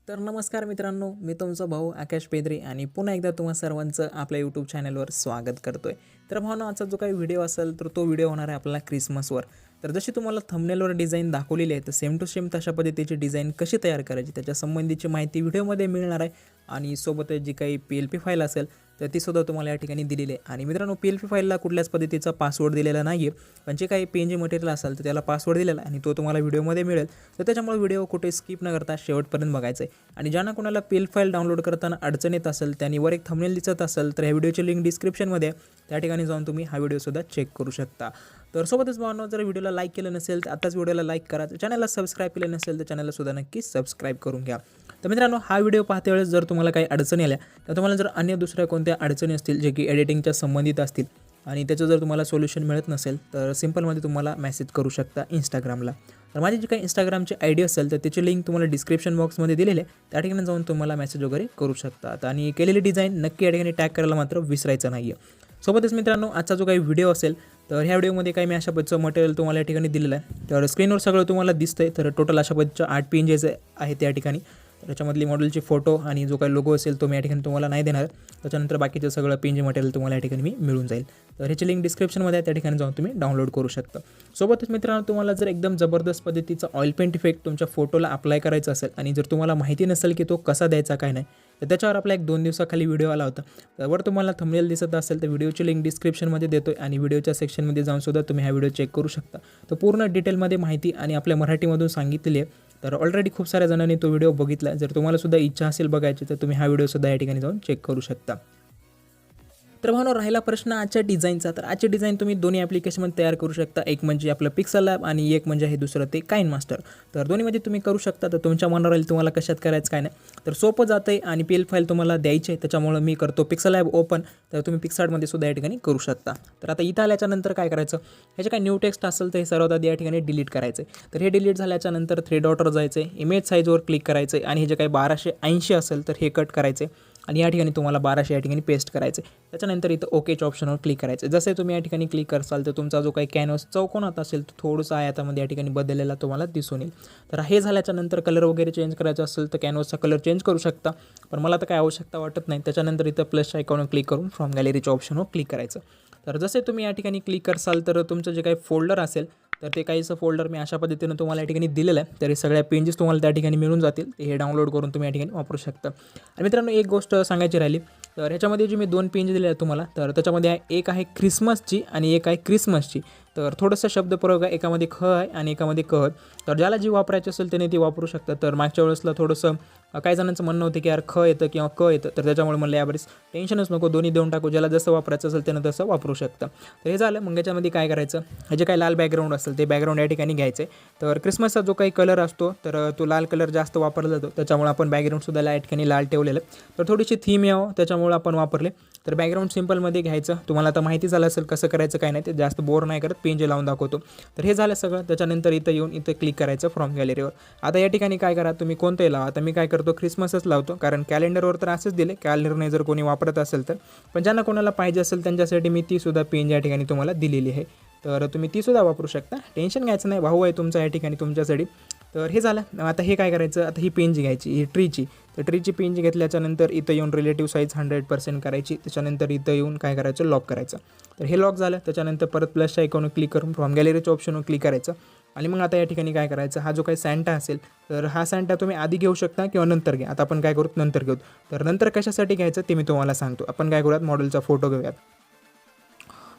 तर नमस्कार मित्रांनो, मी तुमचा भाऊ आकाश पेद्रे आणि पुन्हा एकदा तुम्हा सर्वांचं आपल्या यूट्यूब चॅनलवर स्वागत करतोय। तर भावना आजचा जो काही व्हिडिओ असेल तर तो व्हिडिओ होणार आहे आपला क्रिसमसवर। तर जशी तुम्हाला थंबनेलवर डिझाइन दाखवलेली आहे तर सेम टू सेम तशा पद्धतीची डिझाइन कशी तयार करायची त्याच्या संबंधीची माहिती व्हिडिओमध्ये मिळणार आहे आणि सोबतच जी काही PLP फाईल असेल तर ती सुद्धा तुम्हाला या ठिकाणी दिलेली आहे। आणि मित्रांनो, PLP फाईलला कुठल्याच पद्धतीचा पासवर्ड दिलेला नाही आहे, पण जे काही PNG मटेरियल असेल तर त्याला पासवर्ड दिलेला आहे आणि तो तुम्हाला व्हिडिओमध्ये मिळेल। तर त्याच्यामुळे व्हिडिओ कुठे स्किप न करता शेवटपर्यंत बघायचा आहे। आणि ज्यांना कोणाला PLP फाईल डाउनलोड करताना अडचण येत असेल त्यांनी वर एक थंबनेल दिसत असेल तर ह्या व्हिडिओची लिंक डिस्क्रिप्शनमध्ये आहे, त्या ठिकाणी जाऊन तुम्ही हा व्हिडिओसुद्धा चेक करू शकता। तर सोबतच भावना, जर व्हिडिओला लाईक केलं नसेल तर आताच व्हिडिओला लाईक करा, चॅनलला सबस्क्राईब केलं नसेल तर चॅनलला सुद्धा नक्की सबस्क्राईब करून घ्या। तर मित्रांनो, हा व्हिडिओ पाहते वेळेस जर तुम्हाला काही अडचणी आल्या तर तुम्हाला जर अन्य दुसऱ्या कोणत्या अडचणी असतील जे की एडिटिंगच्या संबंधित असतील आणि त्याचं जर तुम्हाला सोल्युशन मिळत नसेल तर सिंपलमध्ये तुम्हाला मेसेज करू शकता इंस्टाग्रामला। तर माझी जी काही इंस्टाग्रामची ID असेल तर त्याची लिंक तुम्हाला डिस्क्रिप्शन बॉक्समध्ये दिलेली आहे, त्या ठिकाणी जाऊन तुम्हाला मेसेज वगैरे करू शकता। आणि केलेली डिझाईन नक्की या ठिकाणी टॅग करायला मात्र विसरायचं नाही आहे। सोबतच मित्रांनो, आजचा जो काही व्हिडिओ असेल तर ह्या व्हिडिओमध्ये काही मी अशा पद्धतीचं मटेरियल तुम्हाला या ठिकाणी दिलेलं आहे। तर स्क्रीनवर सगळं तुम्हाला दिसतंय। तर टोटल अशा पद्धतीच्या 8 पेजेस आहेत या ठिकाणी। त्याच्यामधली मॉडेलची फोटो आणि जो काही लोगो असेल तो मी या ठिकाणी तुम्हाला नाही देणार। त्याच्यानंतर बाकीचं सगळं PNG मटेरियल तुम्हाला या ठिकाणी मी मिळून जाईल। तर ह्याची लिंक डिस्क्रिप्शनमध्ये आहे, त्या ठिकाणी जाऊन तुम्ही डाउनलोड करू शकता। सोबतच मित्रांनो, तुम्हाला जर एकदम जबरदस्त पद्धतीचा ऑइल पेंट इफेक्ट तुमच्या फोटोला अप्लाय करायचा असेल आणि जर तुम्हाला माहिती नसेल की तो कसा द्यायचा काय नाही, तर त्याच्यावर आपला 1-2 दिवसाखाली व्हिडिओ आला होता। त्यावर तुम्हाला थंबनेल दिसत असेल तर व्हिडिओची लिंक डिस्क्रिप्शनमध्ये देतोय आणि व्हिडिओच्या सेक्शनमध्ये जाऊन सुद्धा तुम्ही हा व्हिडिओ चेक करू शकता। तर पूर्ण डिटेलमध्ये माहिती आणि आपल्या मराठीमधून सांगितलेली आहे। तर ऑलरेडी खूप साऱ्या जणांनी तो व्हिडिओ बघितला। जर तुम्हाला सुद्धा इच्छा असेल बघायची तर तुम्ही हा व्हिडिओसुद्धा या ठिकाणी जाऊन चेक करू शकता। तर भावना, राहिला प्रश्न आजच्या डिझाईनचा। तर आजची डिझाईन तुम्ही दोन्ही ॲप्लिकेशनमध्ये तयार करू शकता, एक म्हणजे आपलं पिक्सल लॅब आणि एक म्हणजे हे दुसरं ते काइन मास्टर। तर दोन्हीमध्ये तुम्ही करू शकता। तर तुमच्या मनावर राहील तुम्हाला कशात करायचं काय नाही। तर सोपं जातं आहे आणि PLP फाईल तुम्हाला द्यायची आहे, त्याच्यामुळे मी करतो पिक्सल लॅब ओपन। तर तुम्ही पिक्सार्टमध्ये सुद्धा या ठिकाणी करू शकता। तर आता इथं आल्याच्यानंतर काय करायचं, ह्याचे काय न्यू टेक्स्ट असेल तर हे सर्वात आधी या ठिकाणी डिलीट करायचं आहे। तर हे डिलीट झाल्याच्यानंतर 3 डॉटवर जायचं आहे, इमेज साईजवर क्लिक करायचं आहे आणि हे जे काही 1280 असेल तर हे कट करायचे आणि या ठिकाणी तुम्हाला 1200 या ठिकाणी पेस्ट करायचे। त्याच्यानंतर इथं ओकेच्या ऑप्शनवर क्लिक करायचं। जसे तुम्ही या ठिकाणी क्लिक करसाल तर तुमचा जो काही कॅनव्हास चौकोनात असेल तो थोडंसं आयातामध्ये या ठिकाणी बदललेला तुम्हाला दिसून येईल। तर हे झाल्याच्यानंतर कलर वगैरे चेंज करायचा असेल तर कॅनव्हासचा कलर चेंज करू शकता, पण मला तर काय आवश्यकता वाटत नाही। त्याच्यानंतर इथं प्लसच्या आयकॉनवर क्लिक करून फ्रॉम गॅलरीच्या ऑप्शनवर क्लिक करायचं। तर जसे तुम्ही या ठिकाणी क्लिक करसाल तर तुमचं जे काही फोल्डर असेल तर ते काहीसं फोल्डर मी अशा पद्धतीनं तुम्हाला या ठिकाणी दिलेलं आहे। तर हे सगळ्या पेजेस तुम्हाला त्या ठिकाणी मिळून जातील। हे डाउनलोड करून तुम्ही या ठिकाणी वापरू शकता। आणि मित्रांनो, एक गोष्ट सांगायची राहिली, तर ह्याच्यामध्ये जी मी 2 पेज दिले आहेत तुम्हाला, तर त्याच्यामध्ये एक आहे क्रिसमसची आणि एक आहे क्रिसमसची। तर थोडंसं शब्दप्रयोग आहे, एकामध्ये ख आहे आणि एकामध्ये क आहे। तर ज्याला जी वापरायची असेल त्याने ती वापरू शकता। तर मागच्या वेळेसला थोडंसं काही जणांचं म्हणणं होतं की यार ख येतं किंवा क येतं, तर त्याच्यामुळे म्हणलं यावेळेस टेन्शनच नको, दोन्ही देऊन टाकू, ज्याला जसं वापरायचं असेल त्यानं तसं वापरू शकता। तर हे झालं। मग याच्यामध्ये काय करायचं, हे जे काही लाल बॅकग्राऊंड असेल ते बॅकग्राऊंड या ठिकाणी घ्यायचं आहे। तर क्रिसमसचा जो काही कलर असतो तर तो लाल कलर जास्त वापरला जातो, त्याच्यामुळे आपण बॅकग्राऊंडसुद्धा या ठिकाणी लाल ठेवलेलं आहे। तर थोडीशी थीम यावं त्याच्यामुळे आपण वापरले। तर बॅकग्राऊंड सिंपलमध्ये घ्यायचं। तुम्हाला आता माहिती झालं असेल कसं करायचं काय नाही, ते जास्त बोर नाही करत, PNG लावून दाखवतो। तर हे झालं सगळं। त्याच्यानंतर इथं येऊन इथं क्लिक करायचं फ्रॉम गॅलरीवर। आता या ठिकाणी काय करा, तुम्ही कोणतंही लावा। आता मी काय करतो, क्रिसमसच लावतो, कारण कॅलेंडरवर तर असंच दिले, कॅलेंडरने जर कोणी वापरत असेल तर। पण ज्यांना कोणाला पाहिजे असेल त्यांच्यासाठी मी ती सुद्धा PNG या ठिकाणी तुम्हाला दिलेली आहे। तर तुम्ही ती सुद्धा वापरू शकता, टेन्शन घ्यायचं नाही, भाऊ आहे तुमचा या ठिकाणी तुमच्यासाठी। तर हे झालं। आता हे काय करायचं, आता ही PNG घ्यायची, ही ट्रीची। तर ट्रीची PNG घेतल्याच्यानंतर इथं येऊन रिलेटिव्ह साईज 100% करायची। त्याच्यानंतर इथं येऊन काय करायचं, लॉक करायचं। तर हे लॉक झालं। त्याच्यानंतर परत प्लसच्या आयकॉनवर क्लिक करून फ्रॉम गॅलरीच्या ऑप्शनवर क्लिक करायचं आणि मग आता या ठिकाणी काय करायचं, हा जो काही सॅन्टा असेल तर हा सॅन्टा तुम्ही आधी घेऊ शकता किंवा नंतर घ्या। आता आपण काय करू, नंतर घेऊ। तर नंतर कशासाठी घ्यायचं ते मी तुम्हाला सांगतो। आपण काय करूयात, मॉडेलचा फोटो घेऊयात।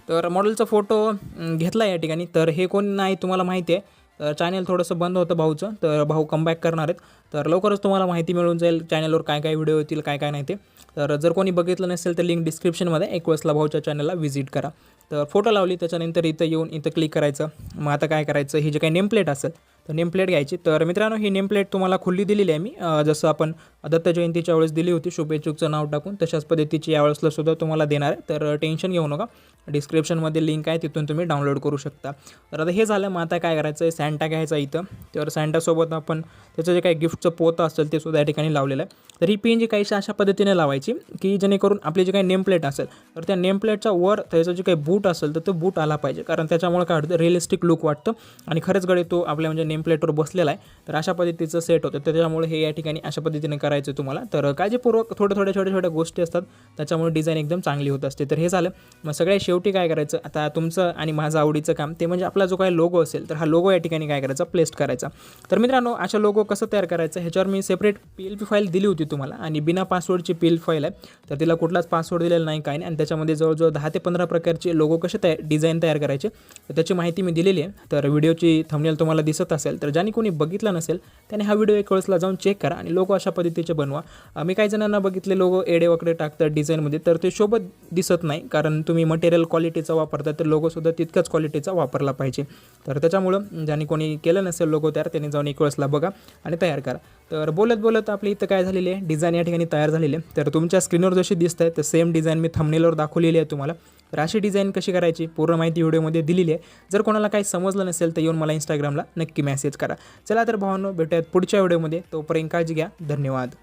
तर मॉडेलचा फोटो घेतला या ठिकाणी। तर हे कोण नाही तुम्हाला माहिती आहे, तर चॅनल थोडंसं बंद होतं भाऊचं, तर भाऊ कमबॅक करणार आहेत। तर लवकरच तुम्हाला माहिती मिळून जाईल चॅनलवर काय काय व्हिडिओ येतील, काय काय नाही ते। तर जर कोणी बघितलं नसेल तर लिंक डिस्क्रिप्शनमध्ये, एक वेळेसला भाऊच्या चॅनलला व्हिजिट करा। तर फोटो लावली, त्याच्यानंतर इथं येऊन इथं क्लिक करायचं। मग आता काय करायचं, ही जे काही नेमप्लेट असेल तर नेमप्लेट घ्यायची। तर मित्रांनो, ही नेमप्लेट तुम्हाला खुली दिलेली आहे मी, जसं आपण दत्त जयंतीच्या वेळेस दिली होती शुभेच्छुकचं नाव टाकून, तशाच पद्धतीची यावेळेसला सुद्धा तुम्हाला देणार आहे। तर टेन्शन घेऊ नका, डिस्क्रिप्शनमध्ये लिंक आहे, तिथून तुम्ही डाउनलोड करू शकता। तर आता हे झालं। मग आता काय करायचं, सॅन्टा घ्यायचा इथं। तर सॅन्टासोबत आपण त्याचं जे काही गिफ्टचं पोतं असेल ते सुद्धा या ठिकाणी लावलेलं आहे। तर ही PNG काहीशी अशा पद्धतीने लावायची की जेणेकरून आपली जे काही नेमप्लेट असेल तर त्या नेमप्लेटच्या वर त्याचं जे काही बूट असेल तर तो बूट आला पाहिजे, कारण त्याच्यामुळे काय होतं, रिअलिस्टिक लुक वाटतं आणि खरंच गडे तो आपल्या म्हणजे नेमप्लेटवर बसलेला आहे, तर अशा पद्धतीचं सेट होतं. त्याच्यामुळे हे या ठिकाणी अशा पद्धतीने करायचं तुम्हाला. तर काळजीपूर्वक थोड्या छोट्या गोष्टी असतात, त्याच्यामुळे डिझाईन एकदम चांगली होत असते. तर हे झालं. मग सगळ्यात शेवटी काय करायचं, आता तुमचं आणि माझं आवडीचं काम ते म्हणजे आपला जो काही लोगो असेल, तर हा लोगो या ठिकाणी काय करायचा, पेस्ट करायचा. तर मित्रांनो, अशा लोगो कसं तयार करायचं ह्याच्यावर मी सेपरेट PLP फाईल दिली होती तुम्हाला, आणि बिना पासवर्डची PLP फाईल आहे. तर तिला कुठलाच पासवर्ड दिलेला नाही, काही नाही. आणि त्याच्यामध्ये जवळजवळ 10 ते 15 प्रकारचे लोगो कसे डिझाईन तयार करायचे तर त्याची माहिती मी दिलेली आहे. तर व्हिडिओची थंबनेल तुम्हाला दिसत असेल, तर ज्याने कोणी बघितला नसेल त्याने हा व्हिडिओ एक वेळेसला जाऊन चेक करा आणि लोगो अशा पद्धतीचे बनवा. मी काही जणांना बघितले लोगो एडे वकडे टाकतात डिझाईनमध्ये, तर ते शोभत दिसत नाही. कारण तुम्ही मटेरियल क्वालिटीचा वापरता, तर लोगोसुद्धा तितकाच क्वालिटीचा वापरला पाहिजे. तर त्याच्यामुळं ज्याने कोणी केलं नसेल लोगो तयार, त्याने जाऊन एक वेळेसला बघा आणि तयार करा. तर बोलत आपली इथं काय झालेली आहे, डिझाईन या ठिकाणी तयार झालेली आहे. तर तुमच्या स्क्रीनवर जशी दिसत आहे तर सेम डिझाईन मी थंबनेलवर दाखवलेली आहे तुम्हाला. तर अशी डिझाईन कशी करायची पूर्ण माहिती व्हिडिओमध्ये दिलेली आहे. जर कोणाला काही समजलं नसेल तर येऊन मला इंस्टाग्रामला नक्की मेसेज करा. चला तर भावांनो, भेटूयात पुढच्या व्हिडिओमध्ये. तोपर्यंत काळजी घ्या. धन्यवाद.